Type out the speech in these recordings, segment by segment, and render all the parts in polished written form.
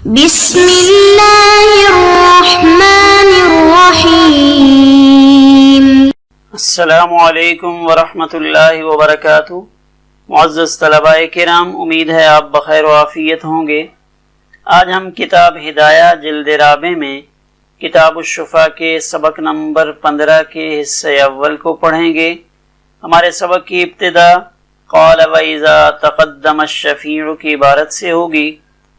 بسم اللہ الرحمن الرحیم۔ السلام علیکم ورحمۃ اللہ وبرکاتہ۔ معزز طلباء کرام، امید ہے آپ بخیر و عافیت ہوں گے۔ آج ہم کتاب ہدایہ جلد رابع میں کتاب الشفا کے سبق نمبر 15 کے حصے اول کو پڑھیں گے۔ ہمارے سبق کی ابتدا قال وَإِذَا تَقَدَّمَ الشَّفِيعُ کی عبارت سے ہوگی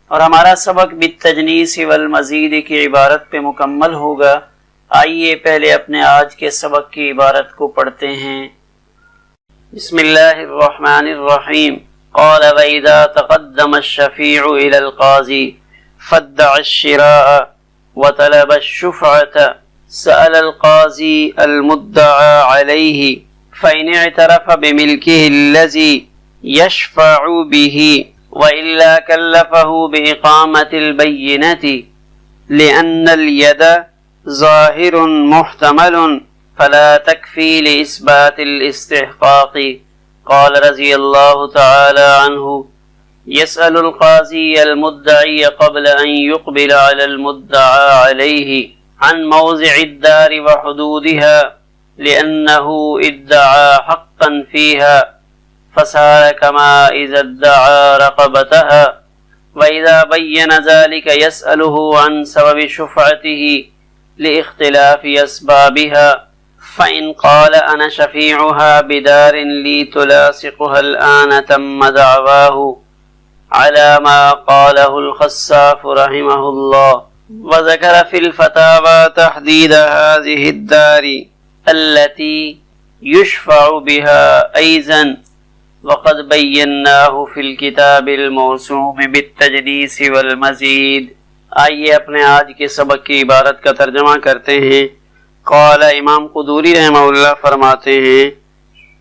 اور ہمارا سبق بالتجنیس والمزید کی عبارت پہ مکمل ہوگا۔ آئیے پہلے اپنے آج کے سبق کی عبارت کو پڑھتے ہیں۔ بسم اللہ الرحمن الرحیم۔ قال وَإِذَا تَقَدَّمَ الشَّفِيعُ إِلَى الْقَاضِي فَادَّعَ الشِّرَاءَ وَطَلَبَ الشُّفْعَةَ سَأَلَ الْقَاضِي الْمُدَّعَى عَلَيْهِ فَإِنِ اعْتَرَفَ بِمِلْكِهِ الَّذِي يَشْفَعُ بِهِ وَإِلَّا كَلَّفَهُ بِإِقَامَةِ الْبَيِّنَةِ لِأَنَّ الْيَدَ ظَاهِرٌ مُحْتَمَلٌ فَلَا تَكْفِي لِإِثْبَاتِ الِاسْتِحْقَاقِ۔ قال رضی اللہ تعالی عنہ يسأل القاضي المدعي قبل أن يقبل على المدعى عليه عن موضع الدار وحدودها لأنه ادعى حقا فيها فصار كما إذا ادعى رقبتها، وإذا بين ذلك يسأله عن سبب شفعته لاختلاف أسبابها، فإن قال أنا شفيعها بدار لي تلاصقها الآن تم دعواه على ما قاله الخصاف رحمه الله، وذكر في الفتاوى تحديد هذه الدار التي يشفع بها أيضا، وقد بيناه في الكتاب الموسوم بالتجنيس والمزيد۔ آئیے اپنے آج کے سبق کی عبارت کا ترجمہ کرتے ہیں۔ قال امام قدوری رحمہ اللہ فرماتے ہیں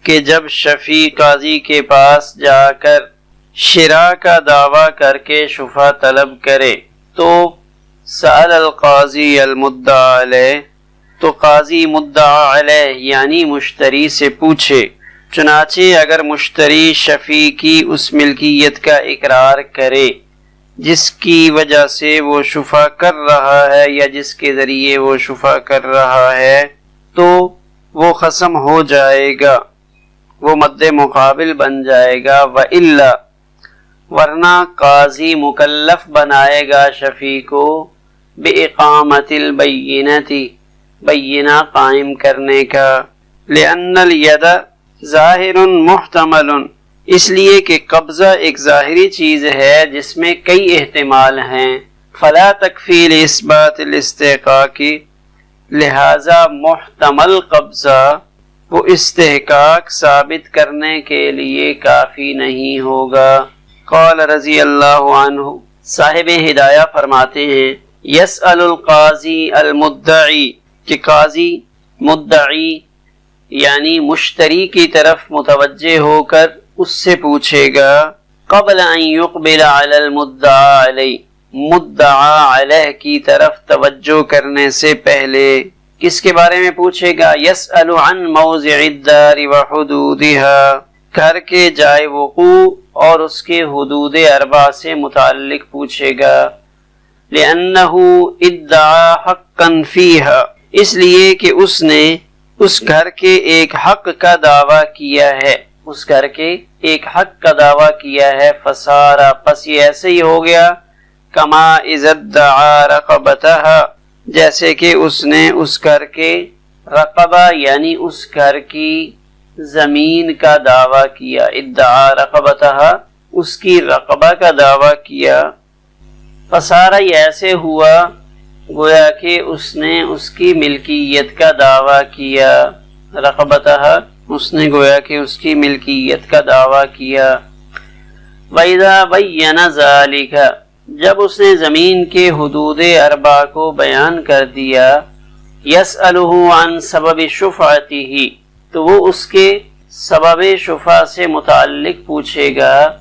کہ جب شفیع قاضی کے پاس جا کر شرع کا دعویٰ کر کے شفا طلب کرے تو سأل القاضی المدعا علیہ، تو قاضی مدعا علیہ یعنی مشتری سے پوچھے۔ چنانچہ اگر مشتری شفیع کی اس ملکیت کا اقرار کرے جس کی وجہ سے وہ شفا کر رہا ہے یا جس کے ذریعے وہ شفا کر رہا ہے تو وہ خصم ہو جائے گا، وہ مد مقابل بن جائے گا، وَإِلَّا ورنہ قاضی مکلف بنائے گا شفیع کو بِإِقَامَةِ الْبَيِّنَةِ بینہ قائم کرنے کا، لِأَنَّ الْيَدَ ظاہر محتمل اس لیے کہ قبضہ ایک ظاہری چیز ہے جس میں کئی احتمال ہیں، فلا تکفی لاثبات الاستحقاق لہذا محتمل قبضہ وہ استحقاق ثابت کرنے کے لیے کافی نہیں ہوگا۔ قال رضی اللہ عنہ صاحب ہدایہ فرماتے ہیں یسأل القاضی المدعی کہ قاضی مدعی یعنی مشتری کی طرف متوجہ ہو کر اس سے پوچھے گا قبل ان یقبل علی المدعا علیہ، مدعا علیہ کی طرف توجہ کرنے سے پہلے کس کے بارے میں پوچھے گا؟ یسأل عن موضع الدار وحدودها، گھر کے جائے وقوع اور اس کے حدود اربع سے متعلق پوچھے گا، لأنه ادعا حقا فیہا اس لیے کہ اس نے اس گھر کے ایک حق کا دعویٰ کیا ہے، اس گھر کے ایک حق کا دعویٰ کیا ہے، فسارا پس یہ ایسے ہی ہو گیا، کما اذا ادعا رقبتها جیسے کہ اس نے اس گھر کے رقبہ یعنی اس گھر کی زمین کا دعویٰ کیا، ادعا رقبتها اس کی رقبہ کا دعویٰ کیا، فسارا یہ ایسے ہوا گویا کہ اس نے اس کی ملکیت کا دعویٰ کیا، رقبتها اس نے گویا کہ اس کی ملکیت کا دعویٰ کیا۔ وَإِذَا بَيَّنَ ذَلِكَ جب اس نے زمین کے حدود اربع کو بیان کر دیا، يَسْأَلُهُ عَنْ سَبَبِ شُفْعَتِهِ تو وہ اس کے سبب شفا سے متعلق پوچھے گا،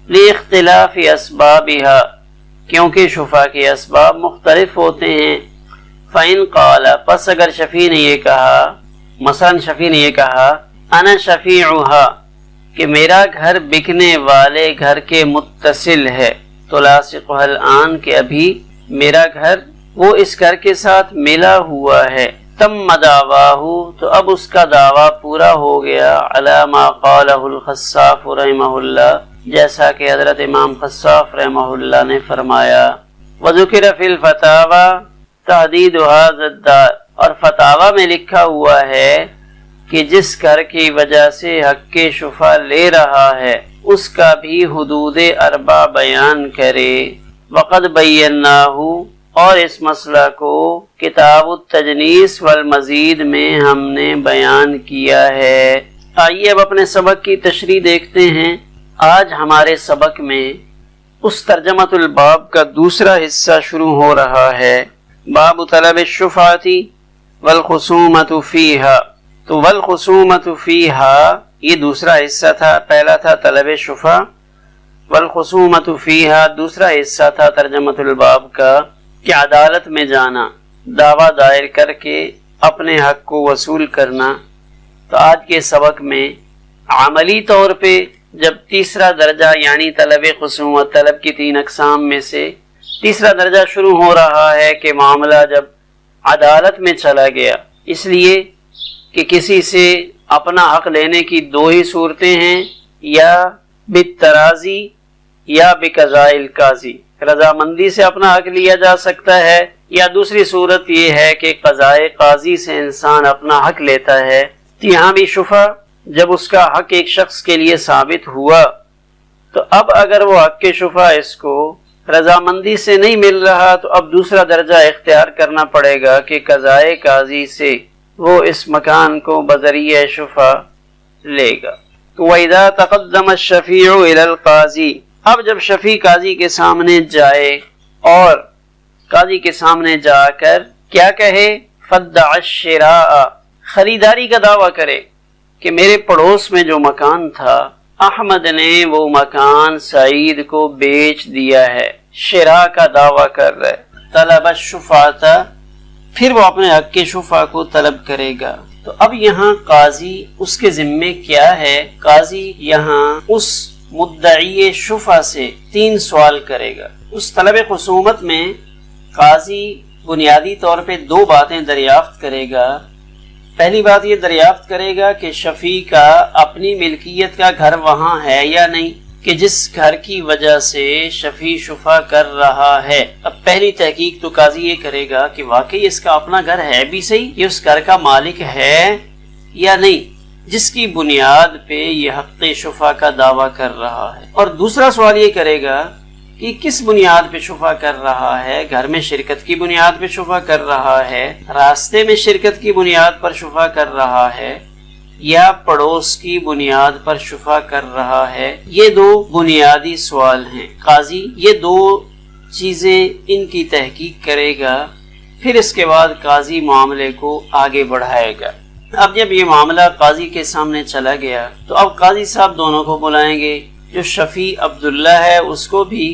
لِاخْتِلَافِ أَسْبَابِهَا کیونکہ شفا کے اسباب مختلف ہوتے ہیں، فَإِنْ قَالَ پس اگر شفیع نے یہ کہا، مثلا شفیع نے یہ کہا انا شفیعها کہ میرا گھر بکنے والے گھر کے متصل ہے، تلاصقها الآن کہ ابھی میرا گھر وہ اس گھر کے ساتھ ملا ہوا ہے. تم دعواہ تو اب اس کا دعویٰ پورا ہو گیا. علی ما قالہ الخصاف رحمہ اللہ جیسا کہ حضرت امام خصاف رحمہ اللہ نے فرمایا. وذکر فی الفتاوی تحدید هذا الدار اور فتاوی میں لکھا ہوا ہے کہ جس گھر کی وجہ سے حق شفا لے رہا ہے اس کا بھی حدود اربع بیان کرے. وقد بیناہ اور اس مسئلہ کو کتاب التجنیس والمزید میں ہم نے بیان کیا ہے. آئیے اب اپنے سبق کی تشریح دیکھتے ہیں. آج ہمارے سبق میں اس ترجمۃ الباب کا دوسرا حصہ شروع ہو رہا ہے. باب طلب الشفاعۃ والخصومۃ فیہا. تو والخصومۃ فیہا یہ دوسرا حصہ تھا. پہلا تھا طلب شفاع، والخصومۃ فیہا دوسرا حصہ تھا ترجمۃ الباب کا کہ عدالت میں جانا، دعویٰ دائر کر کے اپنے حق کو وصول کرنا. تو آج کے سبق میں عملی طور پہ جب تیسرا درجہ یعنی طلب خصومت، طلب کی 3 اقسام میں سے تیسرا درجہ شروع ہو رہا ہے کہ معاملہ جب عدالت میں چلا گیا، اس لیے کہ کسی سے اپنا حق لینے کی 2 ہی صورتیں ہیں، یا بالتراضی یا بقضاء القاضی. رضامندی سے اپنا حق لیا جا سکتا ہے، یا دوسری صورت یہ ہے کہ قضاء قاضی سے انسان اپنا حق لیتا ہے. یہاں بھی شفا جب اس کا حق ایک شخص کے لیے ثابت ہوا تو اب اگر وہ حق کے شفا اس کو رضامندی سے نہیں مل رہا تو اب دوسرا درجہ اختیار کرنا پڑے گا کہ قضاء قاضی سے وہ اس مکان کو بذریعہ شفا لے گا. وَإِذَا تَقَدَّمَ الشَّفِيعُ إِلَى الْقَاضِي اب جب شفیع قاضی کے سامنے جائے اور قاضی کے سامنے جا کر کیا کہے؟ فَدَّعَ الشِّرَاءَ خریداری کا دعویٰ کرے کہ میرے پڑوس میں جو مکان تھا احمد نے وہ مکان سعید کو بیچ دیا ہے. شراء کا دعویٰ کر رہے. طلب الشفاعۃ پھر وہ اپنے حق کے شفا کو طلب کرے گا. تو اب یہاں قاضی اس کے ذمے کیا ہے؟ قاضی یہاں اس مدعی شفا سے 3 سوال کرے گا. اس طلب خصومت میں قاضی بنیادی طور پہ 2 باتیں دریافت کرے گا. پہلی بات یہ دریافت کرے گا کہ شفیع کا اپنی ملکیت کا گھر وہاں ہے یا نہیں، کہ جس گھر کی وجہ سے شفیع شفا کر رہا ہے. اب پہلی تحقیق تو قاضی یہ کرے گا کہ واقعی اس کا اپنا گھر ہے بھی صحیح، یہ اس گھر کا مالک ہے یا نہیں، جس کی بنیاد پہ یہ حق شفا کا دعویٰ کر رہا ہے. اور دوسرا سوال یہ کرے گا کہ کس بنیاد پہ شفا کر رہا ہے. گھر میں شرکت کی بنیاد پہ شفا کر رہا ہے، راستے میں شرکت کی بنیاد پر شفا کر رہا ہے، یا پڑوس کی بنیاد پر شفا کر رہا ہے. یہ 2 بنیادی سوال ہیں. قاضی یہ 2 چیزیں ان کی تحقیق کرے گا، پھر اس کے بعد قاضی معاملے کو آگے بڑھائے گا. اب جب یہ معاملہ قاضی کے سامنے چلا گیا تو اب قاضی صاحب دونوں کو بلائیں گے، جو شفیع عبداللہ ہے اس کو بھی،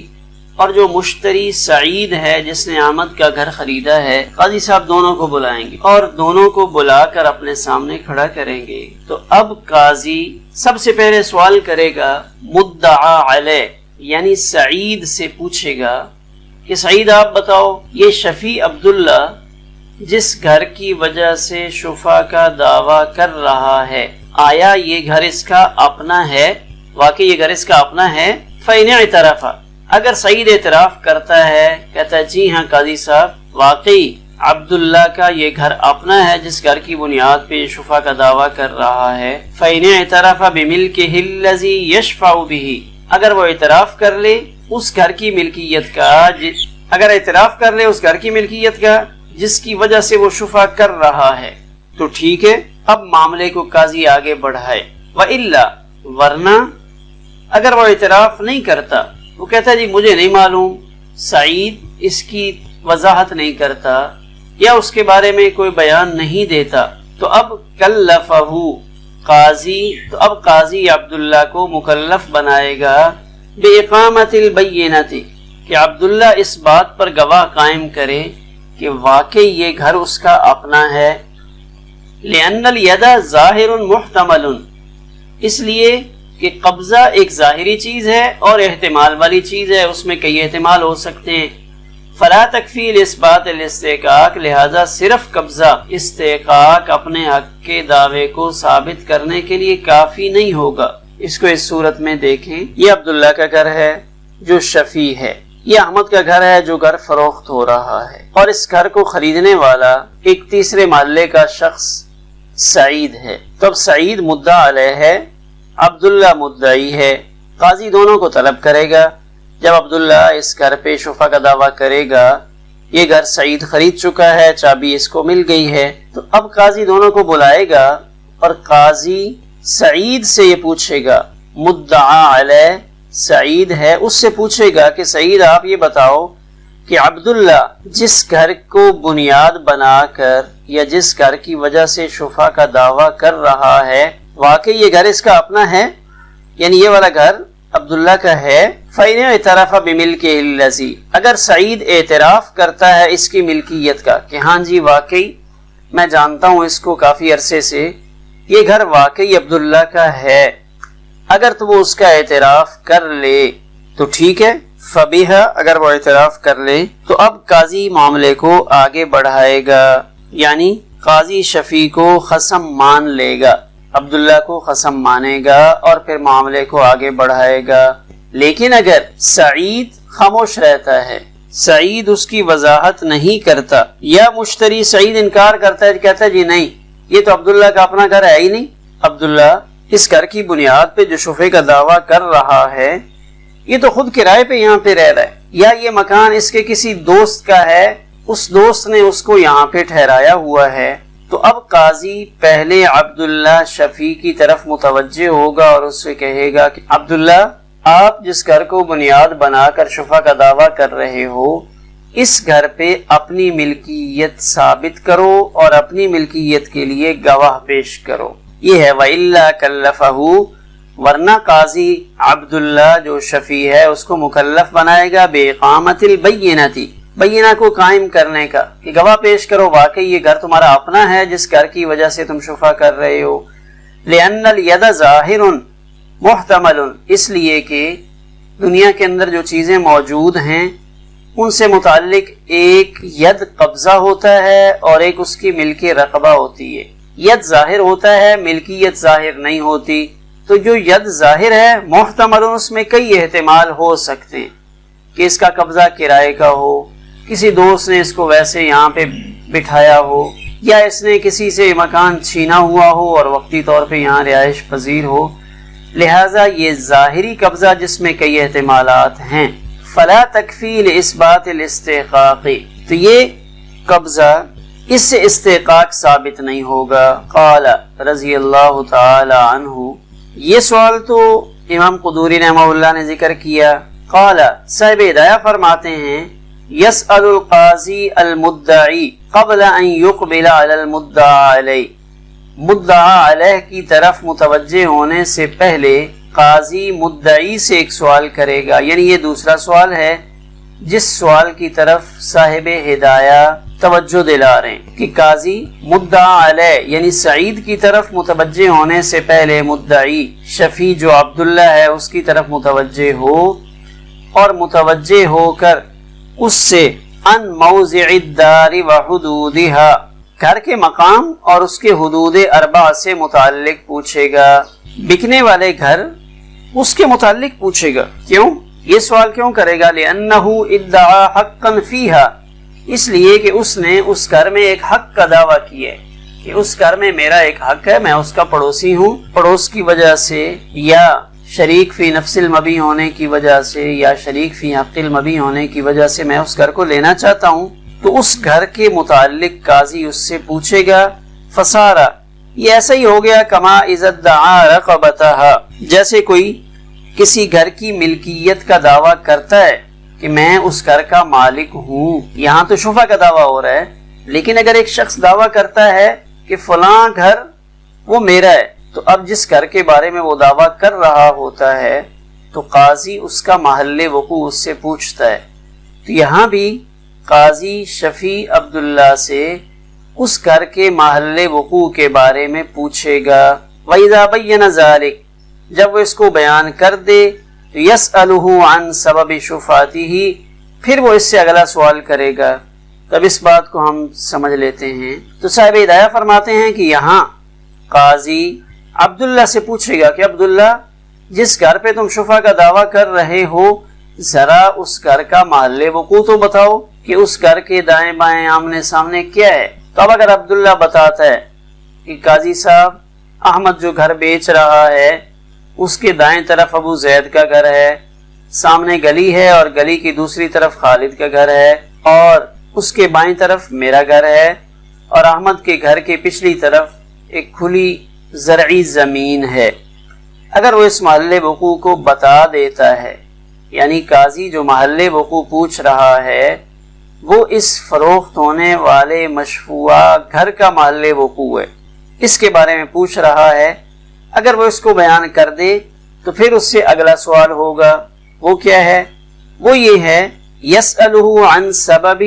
اور جو مشتری سعید ہے جس نے احمد کا گھر خریدا ہے، قاضی صاحب دونوں کو بلائیں گے اور دونوں کو بلا کر اپنے سامنے کھڑا کریں گے. تو اب قاضی سب سے پہلے سوال کرے گا مدعا علیہ یعنی سعید سے پوچھے گا کہ سعید آپ بتاؤ، یہ شفیع عبداللہ جس گھر کی وجہ سے شفا کا دعویٰ کر رہا ہے، آیا یہ گھر اس کا اپنا ہے؟ واقعی یہ گھر اس کا اپنا ہے؟ فَإِنِ اعْتَرَفَ اگر سعید اعتراف کرتا ہے، کہتا ہے جی ہاں قاضی صاحب واقعی عبداللہ کا یہ گھر اپنا ہے جس گھر کی بنیاد پہ شفا کا دعویٰ کر رہا ہے. فَإِنِ اعْتَرَفَ بِمِلْكِهِ الَّذِي يَشْفَعُ بِهِ اگر وہ اعتراف کر لے اس گھر کی ملکیت کا، اگر اعتراف کر لے اس گھر کی ملکیت کا جس کی وجہ سے وہ شفا کر رہا ہے تو ٹھیک ہے. اب معاملے کو قاضی آگے بڑھائے. وَإِلَّا ورنہ اگر وہ اعتراف نہیں کرتا، وہ کہتا ہے جی مجھے نہیں معلوم، سعید اس کی وضاحت نہیں کرتا یا اس کے بارے میں کوئی بیان نہیں دیتا، تو اب کلفہ قاضی، تو اب قاضی عبداللہ کو مکلف بنائے گا بِإِقَامَةِ الْبَيِّنَةِ کہ عبداللہ اس بات پر گواہ قائم کرے کہ واقعی یہ گھر اس کا اپنا ہے. لِأَنَّ الْيَدَ ظَاهِرٌ مُحْتَمَلٌ اس لیے کہ قبضہ ایک ظاہری چیز ہے اور احتمال والی چیز ہے، اس میں کئی احتمال ہو سکتے ہیں۔ فلا تکفی الاثبات الاستحقاق، لہذا صرف قبضہ استحقاق اپنے حق کے دعوے کو ثابت کرنے کے لیے کافی نہیں ہوگا۔ اس کو اس صورت میں دیکھیں، یہ عبداللہ کا گھر ہے جو شفیع ہے، یہ احمد کا گھر ہے جو گھر فروخت ہو رہا ہے، اور اس گھر کو خریدنے والا ایک تیسرے محلے کا شخص سعید ہے۔ تو اب سعید مدعا علیہ ہے، عبداللہ مدعی ہے، قاضی دونوں کو طلب کرے گا۔ جب عبداللہ اس گھر پہ شفا کا دعویٰ کرے گا، یہ گھر سعید خرید چکا ہے، چابی اس کو مل گئی ہے، تو اب قاضی دونوں کو بلائے گا اور قاضی سعید سے یہ پوچھے گا، مدعا علیہ سعید ہے، اس سے پوچھے گا کہ سعید آپ یہ بتاؤ کہ عبداللہ جس گھر کو بنیاد بنا کر یا جس گھر کی وجہ سے شفا کا دعویٰ کر رہا ہے، واقعی یہ گھر اس کا اپنا ہے، یعنی یہ والا گھر عبداللہ کا ہے۔ فَإِنْ اعْتَرَفَ بِمِلْكِهِ الَّذِي، اگر سعید اعتراف کرتا ہے اس کی ملکیت کا کہ ہاں جی واقعی میں جانتا ہوں اس کو کافی عرصے سے، یہ گھر واقعی عبداللہ کا ہے، اگر تو وہ اس کا اعتراف کر لے تو ٹھیک ہے، فَبِهَا، اگر وہ اعتراف کر لے تو اب قاضی معاملے کو آگے بڑھائے گا، یعنی قاضی شفیع کو خصم مان لے گا، عبداللہ کو خصم مانے گا اور پھر معاملے کو آگے بڑھائے گا۔ لیکن اگر سعید خاموش رہتا ہے، سعید اس کی وضاحت نہیں کرتا، یا مشتری سعید انکار کرتا ہے، کہتا ہے جی نہیں یہ تو عبداللہ کا اپنا گھر ہے ہی نہیں، عبداللہ اس گھر کی بنیاد پہ جو شفے کا دعویٰ کر رہا ہے یہ تو خود کرائے پہ یہاں پہ رہ رہا ہے، یا یہ مکان اس کے کسی دوست کا ہے، اس دوست نے اس کو یہاں پہ ٹھہرایا ہوا ہے، تو اب قاضی پہلے عبداللہ شفیع کی طرف متوجہ ہوگا اور اس سے کہے گا کہ عبداللہ آپ جس گھر کو بنیاد بنا کر شفا کا دعویٰ کر رہے ہو، اس گھر پہ اپنی ملکیت ثابت کرو اور اپنی ملکیت کے لیے گواہ پیش کرو۔ یہ ہے وَإِلَّا كَلَّفَهُ، ورنہ قاضی عبداللہ جو شفیع ہے اس کو مکلف بنائے گا بِإِقَامَةِ الْبَيِّنَةِ، بینہ کو قائم کرنے کا، کہ گواہ پیش کرو واقعی یہ گھر تمہارا اپنا ہے جس گھر کی وجہ سے تم شفا کر رہے ہو۔ لِأَنَّ الْيَدَ ظَاهِرٌ مُحْتَمَلٌ، اس لیے کہ دنیا کے اندر جو چیزیں موجود ہیں ان سے متعلق ایک ید قبضہ ہوتا ہے اور ایک اس کی ملک رقبہ ہوتی ہے۔ ید ظاہر ہوتا ہے، ملکیت ظاہر نہیں ہوتی، تو جو ید ظاہر ہے محتمل، اس میں کئی احتمال ہو سکتے ہیں کہ اس کا قبضہ کرائے کا ہو، کسی دوست نے اس کو ویسے یہاں پہ بٹھایا ہو، یا اس نے کسی سے مکان چھینا ہوا ہو اور وقتی طور پہ یہاں رہائش پذیر ہو، لہذا یہ ظاہری قبضہ جس میں کئی احتمالات ہیں۔ فلا تکفی لاثبات الاستحقاق، تو یہ قبضہ اس سے استحقاق ثابت نہیں ہوگا۔ قال رضی اللہ تعالی عنہ، یہ سوال تو امام قدوری رحمہ اللہ نے ذکر کیا۔ قال، صاحب ہدایہ فرماتے ہیں، یسأل القاضی المدعی قبل ان یقبل علی المدعا علیہ، مدعا علیہ کی طرف متوجہ ہونے سے پہلے قاضی مدعی سے ایک سوال کرے گا، یعنی یہ دوسرا سوال ہے جس سوال کی طرف صاحب ہدایہ توجہ دلا رہے ہیں کہ قاضی مدعا علیہ یعنی سعید کی طرف متوجہ ہونے سے پہلے مدعی شفیع جو عبداللہ ہے اس کی طرف متوجہ ہو، اور متوجہ ہو کر اس سے ان موضع الدار وحدودها، گھر کے مقام اور اس کے حدود اربع سے متعلق پوچھے گا۔ بکنے والے گھر اس کے متعلق پوچھے گا، کیوں؟ یہ سوال کیوں کرے گا؟ لأنه ادعا حقا فيها، اس لیے کہ اس نے اس گھر میں ایک حق کا دعویٰ کیا ہے کہ اس گھر میں میرا ایک حق ہے، میں اس کا پڑوسی ہوں، پڑوس کی وجہ سے یا شریک فی نفس المبی ہونے کی وجہ سے یا شریک فی حق المبی ہونے کی وجہ سے میں اس گھر کو لینا چاہتا ہوں، تو اس گھر کے متعلق قاضی اس سے پوچھے گا۔ فسارا، یہ ایسا ہی ہو گیا کما اذا ادعا رقبتها، جیسے کوئی کسی گھر کی ملکیت کا دعویٰ کرتا ہے کہ میں اس گھر کا مالک ہوں، یہاں تو شفا کا دعویٰ ہو رہا ہے، لیکن اگر ایک شخص دعویٰ کرتا ہے کہ فلاں گھر وہ میرا ہے، تو اب جس گھر کے بارے میں وہ دعویٰ کر رہا ہوتا ہے تو قاضی اس کا محل وقوع اس سے پوچھتا ہے۔ تو یہاں بھی قاضی شفیع عبداللہ سے اس گھر کے محل وقوع کے بارے میں پوچھے گا۔ وَإِذَا بَيَّنَ ذَلِكَ، جب وہ اس کو بیان کر دے تو یسألہ عن سبب شفاعتہ، پھر وہ اس سے اگلا سوال کرے گا۔ تب اس بات کو ہم سمجھ لیتے ہیں۔ تو صاحب ہدایہ فرماتے ہیں کہ یہاں قاضی عبداللہ سے پوچھے گا کہ عبداللہ، جس گھر پہ تم شفا کا دعویٰ کر رہے ہو، ذرا اس گھر کا محل وقوع تو بتاؤ کہ اس گھر کے دائیں بائیں آمنے سامنے کیا ہے۔ تو اب اگر عبداللہ بتاتا ہے کہ قاضی صاحب، احمد جو گھر بیچ رہا ہے اس کے دائیں طرف ابو زید کا گھر ہے، سامنے گلی ہے اور گلی کی دوسری طرف خالد کا گھر ہے، اور اس کے بائیں طرف میرا گھر ہے، اور احمد کے گھر کے پچھلی طرف ایک کھلی زرعی زمین ہے۔ اگر وہ اس محل وقوع کو بتا دیتا ہے، یعنی قاضی جو محل وقوع پوچھ رہا ہے وہ اس فروخت ہونے والے مشفوع گھر کا محل وقوع ہے، اس کے بارے میں پوچھ رہا ہے، اگر وہ اس کو بیان کر دے تو پھر اس سے اگلا سوال ہوگا۔ وہ کیا ہے؟ وہ یہ ہے یسألہ عن سبب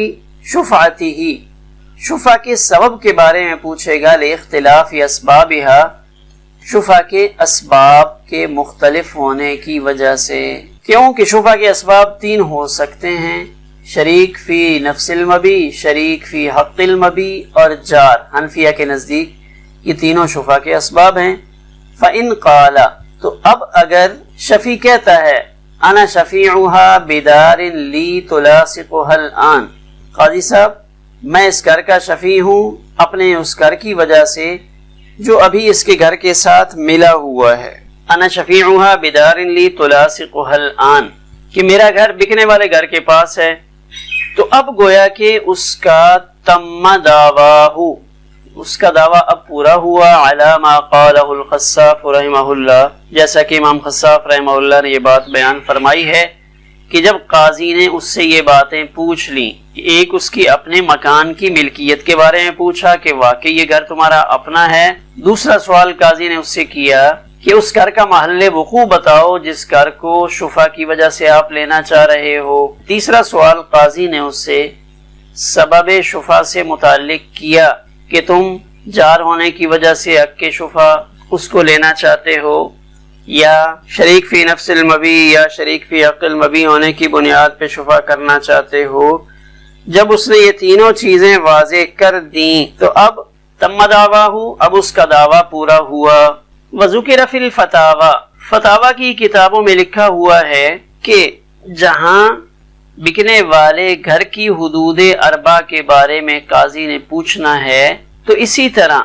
شفعتہ، شفع کے سبب کے بارے میں پوچھے گا، لاختلاف اسبابہا، شفع کے اسباب کے مختلف ہونے کی وجہ سے۔ کیوں کہ شفع کے اسباب تین ہو سکتے ہیں، شریک فی نفس المبی، شریک فی حق المبی اور جار۔ حنفیہ کے نزدیک یہ تینوں شفع کے اسباب ہیں۔ فَإِن قَالَ، تو اب اگر شفیع کہتا ہے انا شفیعها بدار لی تلاصقها الآن، قاضی صاحب میں اس گھر کا شفیع ہوں اپنے اس گھر کی وجہ سے جو ابھی اس کے گھر کے ساتھ ملا ہوا ہے۔ انا شفیعها بدار لی تلاصقها الآن، کہ میرا گھر بکنے والے گھر کے پاس ہے۔ تو اب گویا کہ اس کا تم دعواہ، اس کا دعویٰ اب پورا ہوا، علی ما قالہ الخصاف رحمہ اللہ، جیسا کہ امام خصاف رحمہ اللہ نے یہ بات بیان فرمائی ہے کہ جب قاضی نے اس سے یہ باتیں پوچھ لیں، ایک اس کی اپنے مکان کی ملکیت کے بارے میں پوچھا کہ واقعی یہ گھر تمہارا اپنا ہے، دوسرا سوال قاضی نے اس سے کیا کہ اس گھر کا محل وقوع بتاؤ جس گھر کو شفا کی وجہ سے آپ لینا چاہ رہے ہو، تیسرا سوال قاضی نے اس سے سبب شفا سے متعلق کیا کہ تم جار ہونے کی وجہ سے حق کے شفا اس کو لینا چاہتے ہو، یا شریک فی نفس المبی یا شریک فی حق المبی ہونے کی بنیاد پہ شفا کرنا چاہتے ہو۔ جب اس نے یہ تینوں چیزیں واضح کر دیں تو اب تم دعواہ، اب اس کا دعویٰ پورا ہوا۔ وذکر فی الفتاوی، فتاوی کی کتابوں میں لکھا ہوا ہے کہ جہاں بکنے والے گھر کی حدود اربع کے بارے میں قاضی نے پوچھنا ہے، تو اسی طرح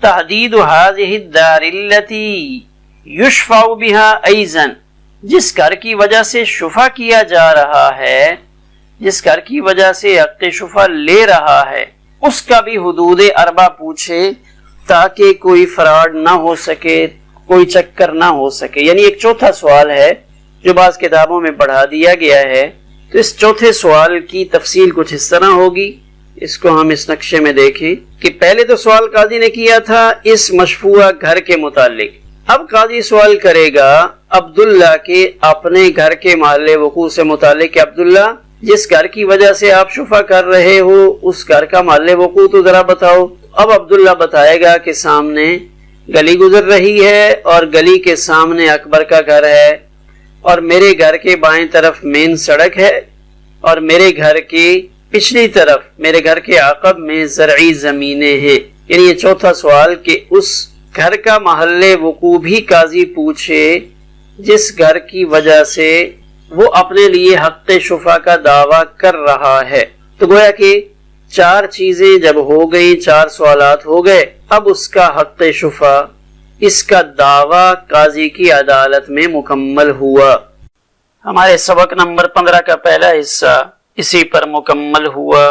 تحدید هذه الدار التي یشفع بها ایضا، جس گھر کی وجہ سے شفا کیا جا رہا ہے، جس گھر کی وجہ سے حق شفا لے رہا ہے، اس کا بھی حدود اربع پوچھے تاکہ کوئی فراڈ نہ ہو سکے، کوئی چکر نہ ہو سکے۔ یعنی ایک چوتھا سوال ہے جو بعض کتابوں میں بڑھا دیا گیا ہے۔ تو اس چوتھے سوال کی تفصیل کچھ اس طرح ہوگی، اس کو ہم اس نقشے میں دیکھیں کہ پہلے تو سوال قاضی نے کیا تھا اس مشفوع گھر کے متعلق، اب قاضی سوال کرے گا عبداللہ کے اپنے گھر کے محل وقوع سے متعلق کہ عبداللہ جس گھر کی وجہ سے آپ شفا کر رہے ہو اس گھر کا محل وقوع تو ذرا بتاؤ۔ اب عبداللہ بتائے گا کہ سامنے گلی گزر رہی ہے اور گلی کے سامنے اکبر کا گھر ہے، اور میرے گھر کے بائیں طرف مین سڑک ہے، اور میرے گھر کی پچھلی طرف میرے گھر کے عقب میں زرعی زمینیں ہیں۔ یعنی یہ چوتھا سوال کہ اس گھر کا محل وقوع بھی قاضی پوچھے جس گھر کی وجہ سے وہ اپنے لیے حق شفا کا دعویٰ کر رہا ہے۔ تو گویا کہ چار چیزیں جب ہو گئی، چار سوالات ہو گئے، اب اس کا حق شفا، اس کا دعویٰ قاضی کی عدالت میں مکمل ہوا۔ ہمارے سبق نمبر 15 کا پہلا حصہ اسی پر مکمل ہوا۔